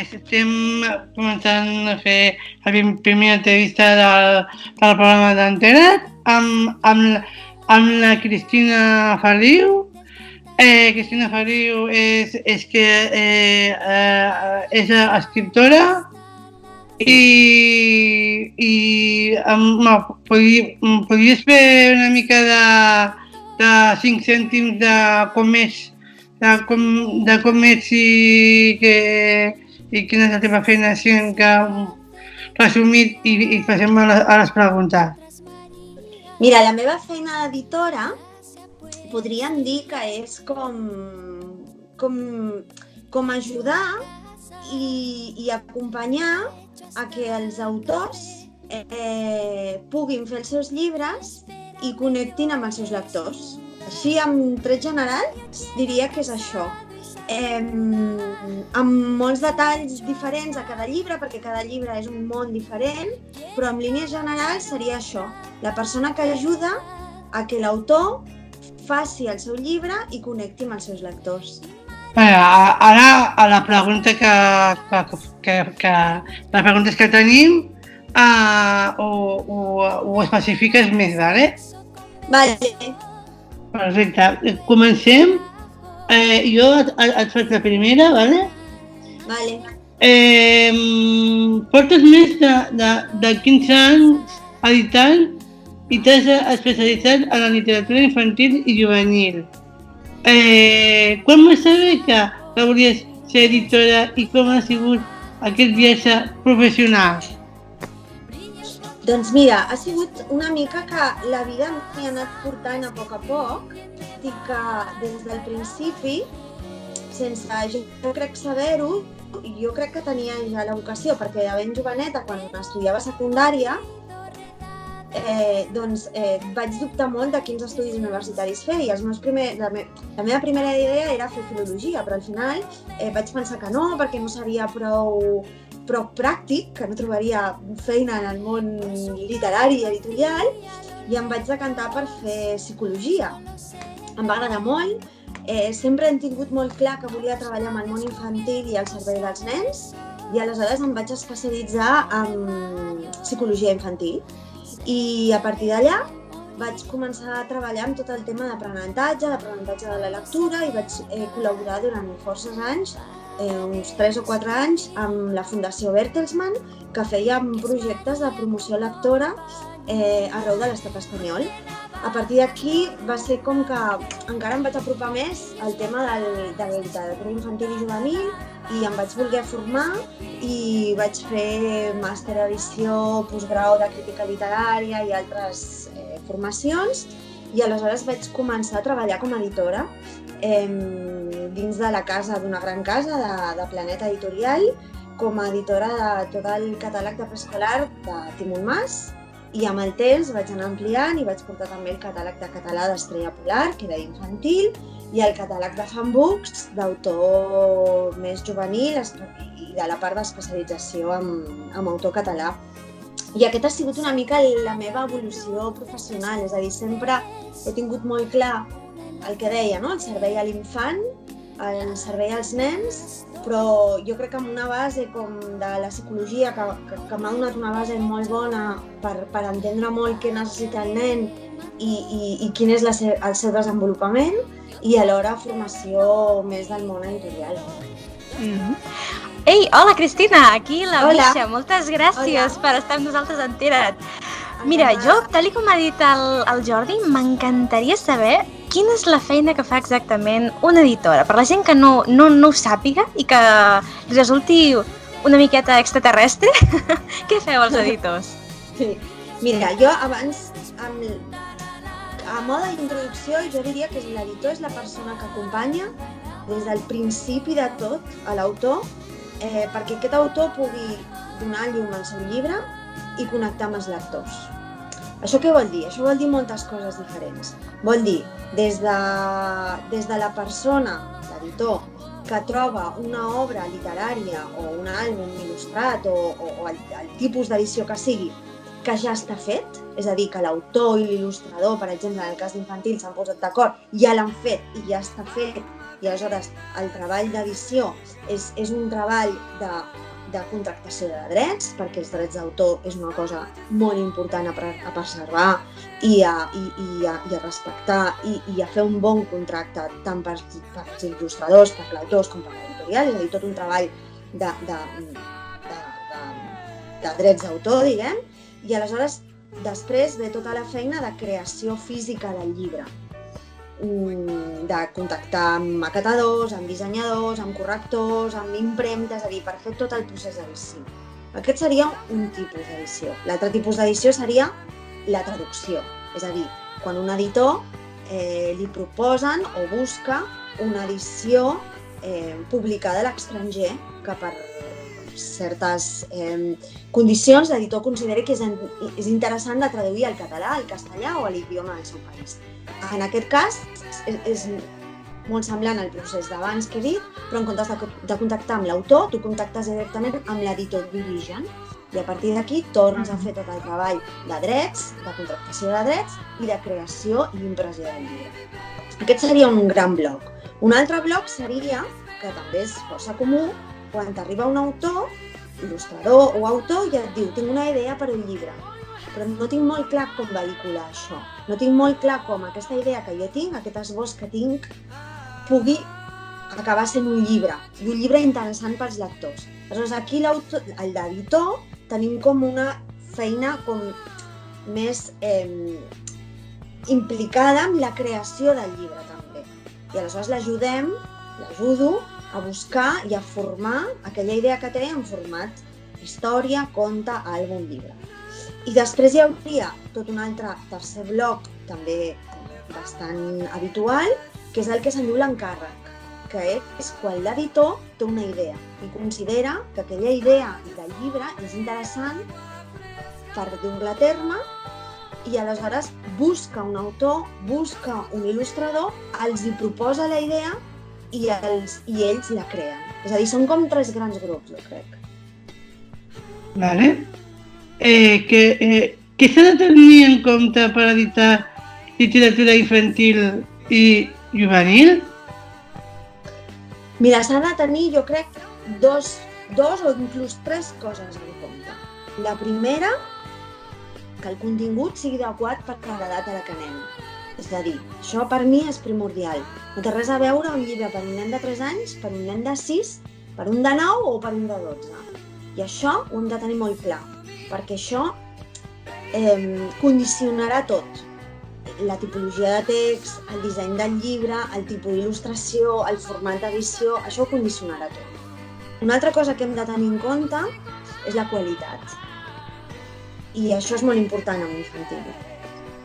estem començant a fer la primera entrevista del programa d'Antena amb la Cristina Feliu. Cristina Feliu és escriptora i podries fer una mica de 5 cèntims de com ets i quina és la teva feina, així que resumit, i passem a les preguntes. Mira, la meva feina d'editora podríem dir que és com ajudar i acompanyar a que els autors puguin fer els seus llibres i connectin amb els seus lectors. Així, amb trets generals, diria que és això. Amb molts detalls diferents a cada llibre, perquè cada llibre és un món diferent, però en línies generals seria això. La persona que ajuda a que l'autor faci el seu llibre i connecti amb els seus lectors. Ara, a la pregunta les preguntes que tenim ho especifiques més, vale? Vale. Perfecte. Comencem. Jo et faig la primera, vale? Vale. Portes més de 15 anys editant i t'has especialitzat en la literatura infantil i juvenil. Quan vas saber que volies ser editora i com ha sigut aquest viatge professional? Doncs mira, ha sigut una mica que la vida m'hi ha anat portant a poc, i que des del principi, sense jo crec saber-ho, jo crec que tenia ja la vocació, perquè de ben joveneta, quan estudiava secundària, vaig dubtar molt de quins estudis universitaris fer i la meva primera idea era fer filologia, però al final vaig pensar que no, perquè no seria prou pràctic, que no trobaria feina en el món literari i editorial, i em vaig decantar per fer psicologia. Em va agradar molt, sempre he tingut molt clar que volia treballar amb el món infantil i el servei dels nens, i aleshores em vaig especialitzar en psicologia infantil. I a partir d'allà vaig començar a treballar amb tot el tema d'aprenentatge de la lectura, i vaig col·laborar durant forces anys, uns 3 o 4 anys, amb la Fundació Bertelsmann, que feia projectes de promoció lectora arreu de l'estat espanyol. A partir d'aquí va ser com que encara em vaig apropar més al tema de la literatura infantil i juvenil, i em vaig voler formar i vaig fer màster d'edició, postgrau de crítica literària i altres formacions, i aleshores vaig començar a treballar com a editora dins de la casa, d'una gran casa de Planeta Editorial, com a editora de tot el catàleg de preescolar de Timon Mas, i amb el temps vaig anar ampliant i vaig portar també el catàleg de català d'Estrella Polar, que era infantil, i el catàleg de fanbooks d'autor més juvenil i de la part d'especialització amb autor català. I aquest ha sigut una mica la meva evolució professional, és a dir, sempre he tingut molt clar el que deia, no? El servei a l'infant, el servei als nens, però jo crec que amb una base com de la psicologia que m'ha donat una base molt bona per entendre molt què necessita el nen i quin és el seu desenvolupament, i alhora formació més del món editorial. Ei, hola Cristina, aquí la Misha, moltes gràcies per estar amb nosaltres a Entera't. Mira, jo, tal com ha dit el Jordi, m'encantaria saber quina és la feina que fa exactament una editora, per la gent que no ho sàpiga i que li resulti una miqueta extraterrestre. Què feu els editors? Sí. Mira, jo abans, a mode d'introducció, jo diria que l'editor és la persona que acompanya des del principi de tot a l'autor, perquè aquest autor pugui donar llum al seu llibre i connectar amb els lectors. Això què vol dir? Això vol dir moltes coses diferents. Vol dir, des de la persona, l'editor, que troba una obra literària o un àlbum il·lustrat o el tipus d'edició que sigui, que ja està fet, és a dir, que l'autor i l'il·lustrador, per exemple, en el cas d'infantil, s'han posat d'acord, ja l'han fet i ja està fet, I aleshores el treball d'edició és un treball de contractació de drets, perquè els drets d'autor és una cosa molt important a preservar i a respectar i a fer un bon contracte tant per als il·lustradors, per l'autors com per l'editorial, és a dir, tot un treball de drets d'autor, diguem, i aleshores després ve tota la feina de creació física del llibre, de contactar amb maquetadors, amb dissenyadors, amb correctors, amb impremtes, és a dir, per fer tot el procés d'edició. Aquest seria un tipus d'edició. L'altre tipus d'edició seria la traducció, és a dir, quan un editor li proposen o busca una edició publicada a l'estranger que per certes condicions l'editor consideri que és interessant de traduir al català, al castellà o a l'idioma del seu país. En aquest cas és molt semblant al procés d'abans que he dit, però en comptes de contactar amb l'autor, tu contactes directament amb l'editor d'origen i a partir d'aquí tornes a fer tot el treball de drets, de contractació de drets i de creació i impressió del llibre. Aquest seria un gran bloc. Un altre bloc seria, que també és força comú, quan t'arriba un autor, il·lustrador o autor i et diu tinc una idea per un llibre, però no tinc molt clar com vehicular això. No tinc molt clar com aquesta idea que jo tinc, aquest esbós que tinc, pugui acabar sent un llibre, i un llibre interessant pels lectors. Aleshores, aquí l'editor tenim com una feina com més implicada en la creació del llibre també. I aleshores l'ajudo a buscar i a formar aquella idea que té en format història, conte, àlbum, llibre. I després hi hauria tot un altre tercer bloc, també bastant habitual, que és el que se'n diu l'encàrrec, que és quan l'editor té una idea i considera que aquella idea del llibre és interessant per dur-la a terme i aleshores busca un autor, busca un il·lustrador, els hi proposa la idea i ells la creen. És a dir, són com tres grans grups, jo crec. Vale. Què s'ha de tenir en compte per editar literatura infantil i juvenil? Mira, s'ha de tenir, jo crec, dos o inclús tres coses en compte. La primera, que el contingut sigui adequat per l'edat a la que anem. És a dir, això per mi és primordial. No té res a veure un llibre per un nen de 3 anys, per un nen de 6, per un de 9 o per un de 12. I això ho hem de tenir molt clar, perquè això condicionarà tot. La tipologia de text, el disseny del llibre, el tipus d'il·lustració, el format d'edició, això ho condicionarà tot. Una altra cosa que hem de tenir en compte és la qualitat. I això és molt important en infantil,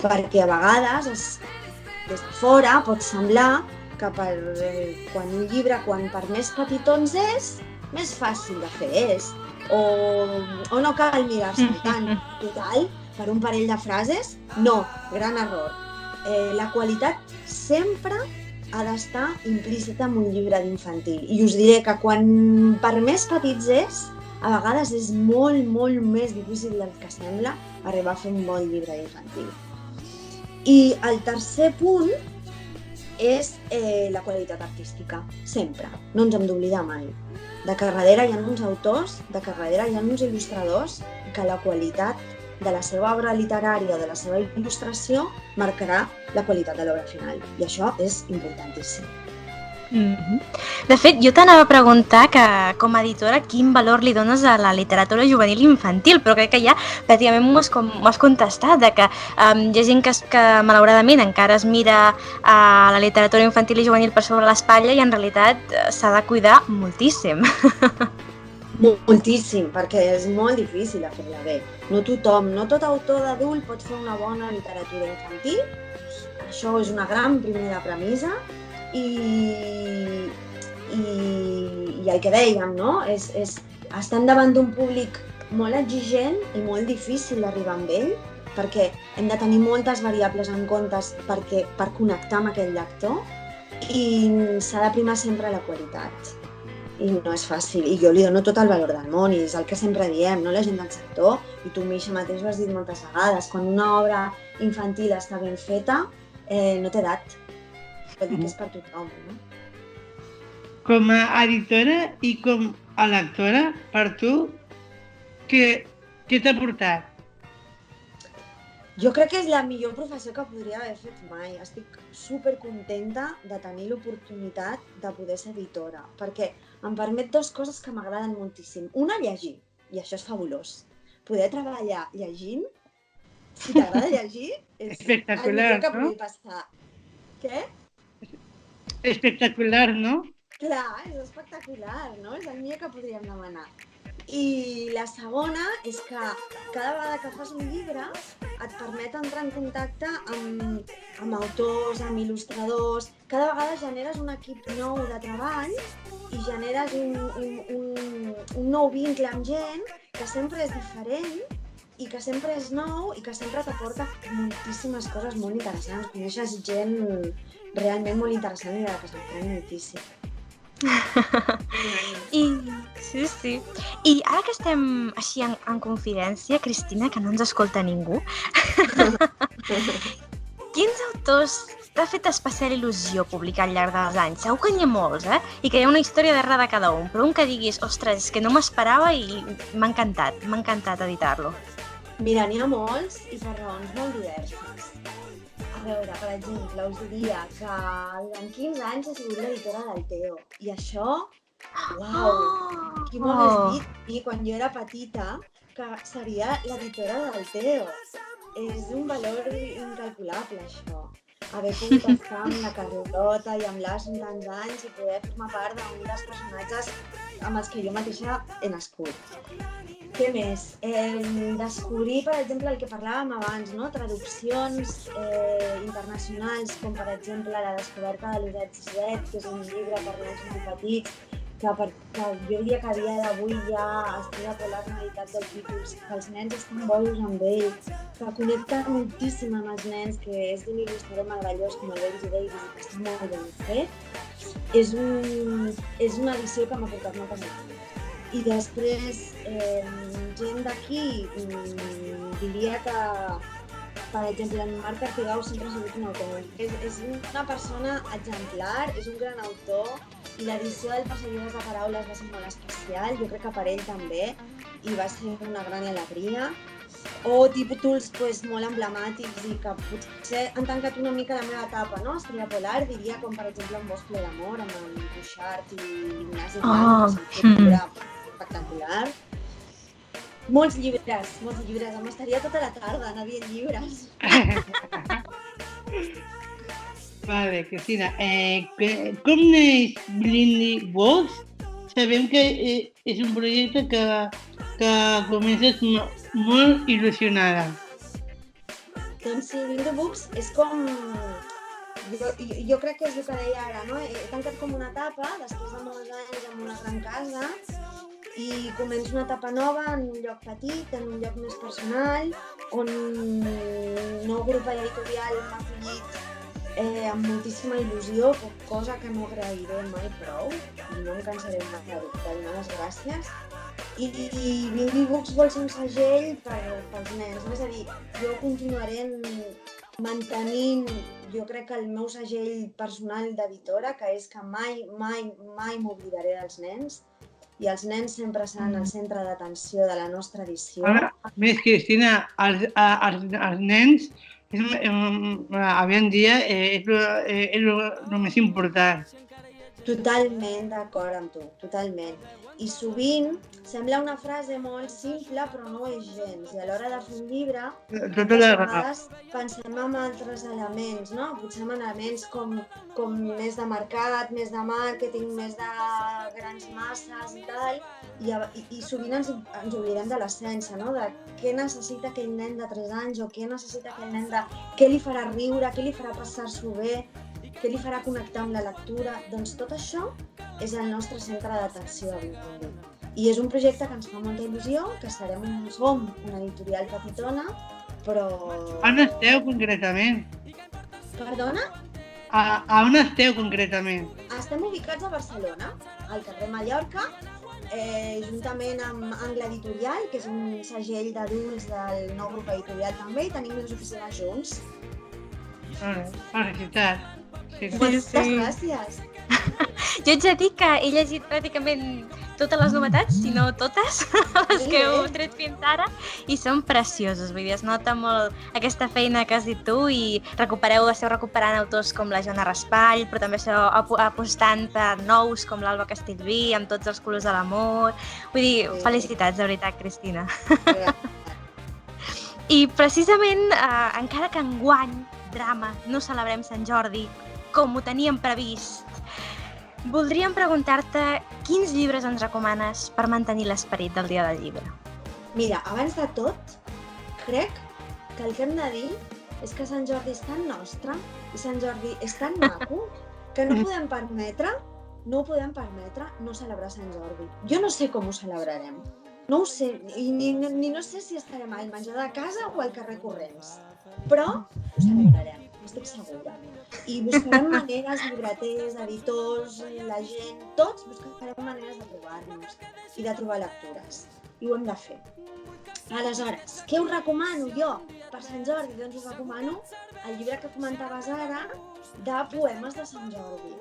perquè a vegades, des de fora, pot semblar que quan un llibre, per més petitons és, més fàcil de fer és, o no cal mirar-se tant. Total, per un parell de frases, no, gran error. La qualitat sempre ha d'estar implícita en un llibre d'infantil. I us diré que per més petits és, a vegades és molt, molt més difícil del que sembla arribar a fer un bon llibre infantil. I el tercer punt és la qualitat artística, sempre. No ens hem d'oblidar mai. De darrere hi ha uns autors, de darrere hi ha uns il·lustradors que la qualitat de la seva obra literària o de la seva il·lustració marcarà la qualitat de l'obra final. I això és importantíssim. De fet, jo t'anava a preguntar que, com a editora, quin valor li dones a la literatura juvenil i infantil, però crec que ja pràcticament m'ho has contestat, de que hi ha gent que malauradament encara es mira a la literatura infantil i juvenil per sobre l'espatlla i en realitat s'ha de cuidar moltíssim. Moltíssim, perquè és molt difícil de fer-la bé. No tothom, no tot autor d'adult pot fer una bona literatura infantil. Això és una gran primera premissa. I el que dèiem, no? Estan davant d'un públic molt exigent i molt difícil d'arribar amb ell, perquè hem de tenir moltes variables en compte per connectar amb aquell lector i s'ha de primar sempre la qualitat. I no és fàcil, i jo li dono tot el valor del món, i és el que sempre diem, no? La gent del sector, i tu Misha mateix ho has dit moltes vegades, quan una obra infantil està ben feta, no té edat. Vol dir que és per tothom, no? Com a editora i com a lectora, per tu, què t'ha portat? Jo crec que és la millor professió que podria haver fet mai. Estic supercontenta de tenir l'oportunitat de poder ser editora, perquè em permet dues coses que m'agraden moltíssim. Una, llegir, i això és fabulós. Poder treballar llegint, si t'agrada llegir, és espectacular, el millor que no? pugui passar. Què? Espectacular, no? Clar, és espectacular, no? És el millor que podríem demanar. I la segona és que cada vegada que fas un llibre et permet entrar en contacte amb autors, amb il·lustradors. Cada vegada generes un equip nou de treball i generes un nou vincle amb gent que sempre és diferent i que sempre és nou i que sempre t'aporta moltíssimes coses molt interessants. Coneixes gent realment molt interessant i de la que s'aprèn moltíssim. Sí. I ara que estem així en confidència, Cristina, que no ens escolta ningú, quins autors t'ha fet especial il·lusió publicar al llarg dels anys? Segur que n'hi ha molts, I que hi ha una història darrere de cada un, però un que diguis, ostres, que no m'esperava i m'ha encantat editar-lo. Mira, n'hi ha molts i per raons molt diverses. A veure, per exemple, us diria que durant 15 anys he sigut l'editora del Teo. I això, uau, qui m'ho hagués dit? I quan jo era petita, que seria l'editora del Teo. És un valor incalculable, això. Haver pogut estar amb la Carlota i amb l'As tants anys i poder formar part d'un dels personatges amb els que jo mateixa he nascut. Què més? Descobrir, per exemple, el que parlàvem abans, no? Traduccions internacionals, com per exemple La descoberta de l'Udet Zet, que és un llibre per nens molt petits, que jo diria que a dia d'avui ja Estrella Polar n'ha editat dels títols, que els nens estan bojos amb ell, que connecta moltíssim amb els nens, que és d'un il·lustrador meravellós com el Benji Davis i que està molt ben fet. És una edició que m'ha portat molta emoció. I després, gent d'aquí, diria que, per exemple, en Marc Artigau sempre ha sigut un autor. És una persona exemplar, és un gran autor, i l'edició del Passadores de Paraules va ser molt especial, jo crec que per ell també, i va ser una gran alegria. O títols molt emblemàtics i que potser han tancat una mica la meva etapa, no? Estrella Polar, diria com per exemple Un bosc ple d'amor, amb en Bouchard i l'Ignasi Blanc, que és un llibre espectacular. Molts llibres, em estaria tota la tarda anant dient llibres. Vale, Cristina, com neix Blindi Books? Sabem que és un projecte que comences molt il·lusionada. Doncs sí, Blindi Books és com... Jo crec que és el que deia ara, no? He tancat com una etapa, després de molts anys en una gran casa, i començo una etapa nova en un lloc petit, en un lloc més personal, on un nou grup editorial m'ha acollit amb moltíssima il·lusió, cosa que no agrairé mai prou, i no em cansaré mai de donar les gràcies. I Blindi Books vol ser un segell pels nens, és a dir, jo continuaré mantenint, jo crec que el meu segell personal d'editora, que és que mai m'oblidaré dels nens, i els nens sempre seran el centre d'atenció de la nostra edició. A més, Cristina, els nens, avui en dia, és el més important. Totalment d'acord amb tu, totalment. I sovint sembla una frase molt simple, però no és gens. I a l'hora de fer un llibre, a vegades pensem en altres elements, no? Potser en elements com més de mercat, més de màrqueting, més de grans masses i tal, i sovint ens oblidem de l'essència, no? De què necessita aquell nen de 3 anys o què necessita aquell nen què li farà riure, què li farà passar-s'ho bé, què li farà connectar amb la lectura. Doncs tot això és el nostre centre d'atenció avui en dia. I és un projecte que ens fa molta il·lusió, que som una editorial petitona, però... On esteu concretament? Perdona? A on esteu concretament? Estem ubicats a Barcelona, al carrer Mallorca, juntament amb Angle Editorial, que és un segell d'adults del nou grup editorial també, i tenim les oficines junts. Felicitats. Moltes gràcies. Jo haig de dir que he llegit pràcticament totes les novetats, si no totes, les que heu tret fins ara, i són precioses. Vull dir, es nota molt aquesta feina que has dit tu i esteu recuperant autors com la Joana Raspall, però també esteu apostant per nous com l'Alba Castellví, amb tots els colors de l'amor. Vull dir, felicitats, de veritat, Cristina. I precisament, encara que enguany, drama, no celebrem Sant Jordi, com ho teníem previst, voldríem preguntar-te quins llibres ens recomanes per mantenir l'esperit del Dia del Llibre. Mira, abans de tot, crec que el que hem de dir és que Sant Jordi és tan nostre i Sant Jordi és tan maco que no podem permetre no celebrar Sant Jordi. Jo no sé com ho celebrarem. No ho sé, i ni no sé si estarem al menjador de casa o al carrer Corrents. Però ho celebrarem, estic segura. I buscarem maneres, llibreters, editors, la gent, tots buscarem maneres de trobar-nos i de trobar lectures. I ho hem de fer. Aleshores, què us recomano jo per Sant Jordi? Doncs us recomano el llibre que comentaves ara de poemes de Sant Jordi.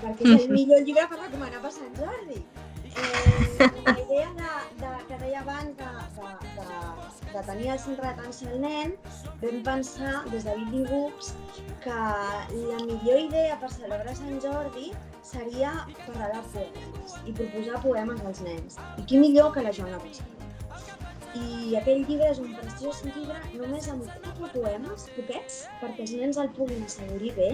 Perquè és el millor llibre per recomanar per Sant Jordi. La idea que deia abans de tenir el centre d'atenció al nen, vam pensar des de Billy Books que la millor idea per celebrar Sant Jordi seria parlar poemes i proposar poemes als nens. I qui millor que la Joana Raspall. I aquell llibre és un preciós llibre només amb 4 poemes poquets perquè els nens el puguin assaborir bé.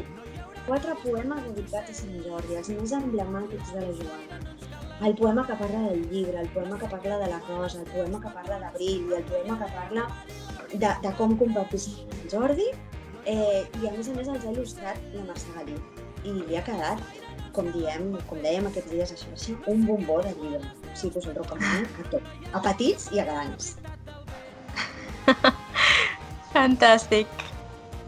4 poemes dedicats a Sant Jordi, els més emblemàtics de la Joana. El poema que parla del llibre, el poema que parla de la rosa, el poema que parla d'abril i el poema que parla de com compartir Sant Jordi. I a més els ha il·lustrat la Mercè Galí. I li ha quedat, com dèiem aquests dies a xarxa, un bombó de llibre. O sigui que us el recomano a tots, a petits i a grans. Fantàstic.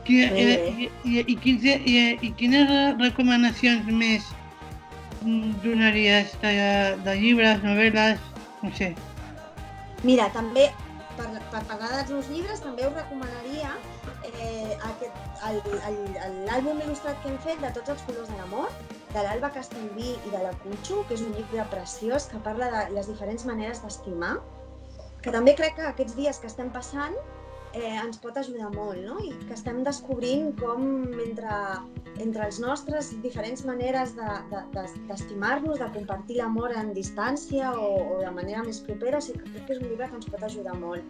I quines recomanacions més donaries de llibres, novel·les, no sé? Mira, també, per parlar dels meus llibres, també us recomanaria l'àlbum il·lustrat que hem fet de Tots els colors de l'amor, de l'Alba Castellví i de la Cucho, que és un llibre preciós que parla de les diferents maneres d'estimar, que també crec que aquests dies que estem passant ens pot ajudar molt, no? I que estem descobrint com entre els nostres diferents maneres d'estimar-nos, de compartir l'amor en distància o de manera més propera, o sigui que crec que és un llibre que ens pot ajudar molt.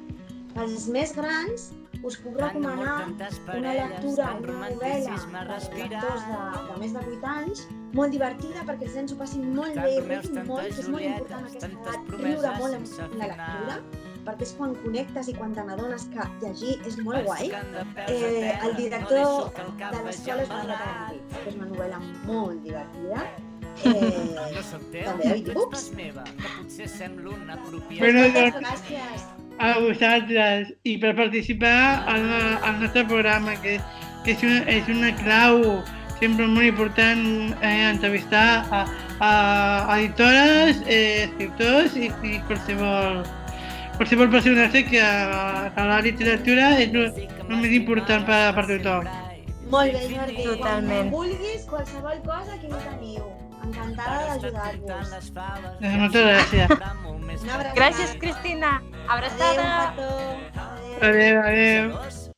Pels més grans us puc recomanar una lectura, una novel·la per lectors de més de 8 anys, molt divertida perquè els nens ho passin molt bé, riguin molt, que és molt important aquesta edat, riure molt amb la lectura, perquè és quan connectes i quan te n'adones que llegir és molt guai. El director de l'escola és Maria Tarantí, que és una novel·la molt divertida. També a Billy Books. Gràcies a vosaltres i per participar al nostre programa, que és una clau sempre molt important entrevistar a editores, escriptors i qualsevol personatge que la literatura és el més important per tothom. Molt bé, Jordi. Totalment. Quan vulguis, qualsevol cosa, aquí no teniu. Encantada d'ajudar-vos. Moltes gràcies. Gràcies, Cristina. Abraçada. Adéu, petó. Adéu.